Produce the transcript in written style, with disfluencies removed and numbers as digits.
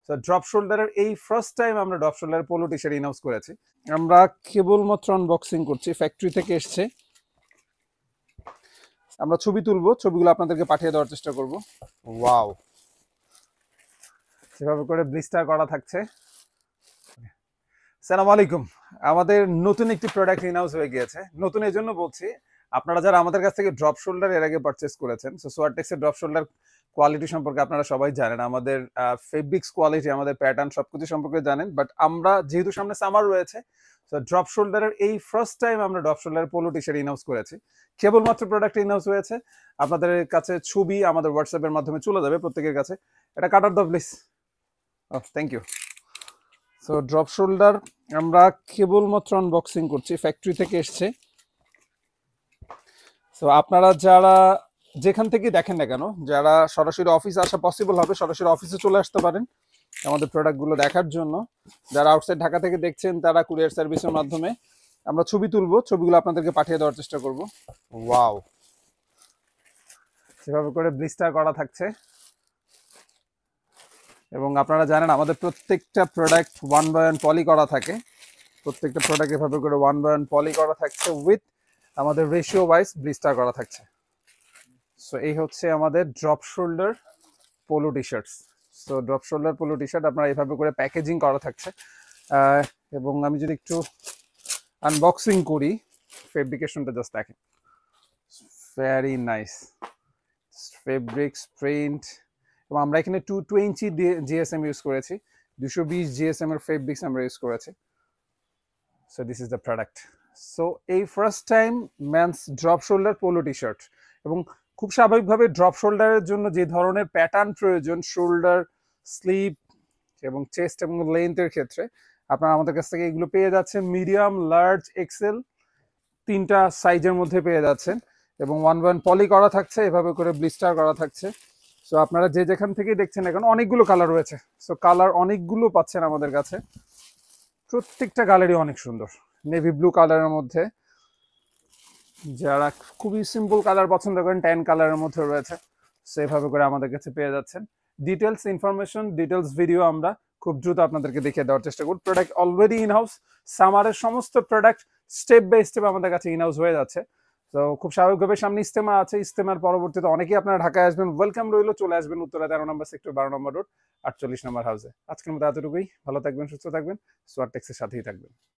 So drop শোল্ডারের এই first time আমরা drop শোল্ডারের polo T shirt ইনাউন্স করেছি। আমরা কেবলমাত্র আনবক্সিং করছি, ফ্যাক্টরি থেকে এসছে। আমরা ছবি তুলবো, ছবিগুলো আপনাদেরকে পাঠিয়ে দেওয়ার চেষ্টা করব। ওয়াও, সেভাবে করে ব্লিস্টার করা থাকছে। আসসালামু আলাইকুম। আমাদের নতুন একটি প্রোডাক্ট ইনাউন্স হয়ে গিয়েছে। নতুন এই জন্য বলছি, আপনারা যারা আমাদের কাছ থেকে ড্রপ শোল্ডার এর আগে পারচেস করেছেন, সো সোয়ারটেক্সের ড্রপ শোল্ডার কোয়ালিটি সম্পর্কে আপনারা সবাই জানেন, আমাদের ফেব্রিক্স কোয়ালিটি, আমাদের প্যাটার্ন সবকিছু সম্পর্কে জানেন। বাট আমরা যেহেতু সামনে সামার রয়েছে, সো ড্রপ শোল্ডারের এই ফার্স্ট টাইম আমরা ড্রপ শোল্ডারের পোলো টি শার্ট ইনাউন্স করেছি। কেবলমাত্র প্রোডাক্ট ইনাউন্স হয়েছে, আপনাদের কাছে ছবি আমাদের হোয়াটসঅ্যাপের মাধ্যমে চলে যাবে প্রত্যেকের কাছে। এটা কাটার দাও please. Thank you. So drop shoulder আমরা কেবলমাত্র আনবক্সিং করছি, ফ্যাক্টরি থেকে এসছে। সো আপনারা যারা যেখান থেকে দেখেন না কেন, যারা সরাসরি অফিসে আসা পসিবল হবে, সরাসরি অফিসে চলে আসতে পারেন আমাদের প্রোডাক্টগুলো দেখার জন্য। যারা আউটসাইড ঢাকা থেকে দেখছেন, তারা কুরিয়ার সার্ভিসের মাধ্যমে আমরা ছবি তুলবো, ছবিগুলো আপনাদেরকে পাঠিয়ে দেওয়ার চেষ্টা করব। ওয়াও, সেভাবে করে ব্লিস্টার করা থাকছে। এবং আপনারা জানেন আমাদের প্রত্যেকটা প্রোডাক্ট 1/1 পলি করা থাকে। প্রত্যেকটা প্রোডাক্ট এভাবে করে 1/1 পলি করা থাকছে, উইথ আমাদের রেশিও ওয়াইজ ব্লিস্টার করা থাকছে। সো এই হচ্ছে আমাদের ড্রপ শোল্ডার পোলো টি shorts. So drop shoulder polo T shirt আপনারা এইভাবে করে প্যাকেজিং করা থাকছে। এবং আমি যদি একটু আনবক্সিং করি, ফেব্রিকেশনটা জাস্ট দেখেন, ভেরি নাইস ফেব্রিক্স প্রিন্ট। এবং আমরা এখানে 220 জিএসএম ইউজ করেছি, 220 জিএসএম এর ফেব্রিক্স আমরা ইউজ করেছি। So this is the product. So এই first time men's drop shoulder polo T shirt. এবং খুব স্বাভাবিকভাবে ড্রপ শোল্ডারের জন্য যে ধরনের প্যাটার্ন প্রয়োজন, শোল্ডার, স্লিভ এবং চেস্ট এবং লেন্থের ক্ষেত্রে, আপনারা আমাদের কাছ থেকে এগুলো পেয়ে যাচ্ছেন মিডিয়াম, লার্জ, এক্সেল, তিনটা সাইজের মধ্যে পেয়ে যাচ্ছেন। এবং 1/1 পলি করা থাকছে, এভাবে করে ব্লিস্টার করা থাকছে। সো আপনারা যে যেখান থেকেই দেখছেন এখন, অনেকগুলো কালার রয়েছে। সো কালার অনেকগুলো পাচ্ছেন আমাদের কাছে, প্রত্যেকটা কালারই অনেক সুন্দর। নেভি ব্লু কালারের মধ্যে, যারা খুবই সিম্পল কালার পছন্দ করেন, ট্যান কালারের মধ্যে রয়েছে। সেভাবে করে আমাদের কাছে পেয়ে যাচ্ছেন। ডিটেলস ইনফরমেশন, ডিটেলস ভিডিও আমরা খুব দ্রুত আপনাদেরকে দেখিয়ে দেওয়ার চেষ্টা করি। প্রোডাক্ট অলরেডি ইনহাউস, সামারের সমস্ত প্রোডাক্ট স্টেপ বাই স্টেপ আমাদের কাছে ইনহাউস হয়ে যাচ্ছে। তো খুব স্বাভাবিকভাবে সামনে ইস্তেমা আছে, ইস্তেমার পরবর্তীতে অনেকেই আপনারা ঢাকায় আসবেন, ওয়েলকাম রইল। চলে আসবেন উত্তরা 13 নম্বর সেক্টর, 12 নম্বর রোড, 48 নম্বর হাউসে। আজকের মতো এতটুকুই। ভালো থাকবেন, সুস্থ থাকবেন, সোয়ারটেক্সের সাথেই থাকবেন।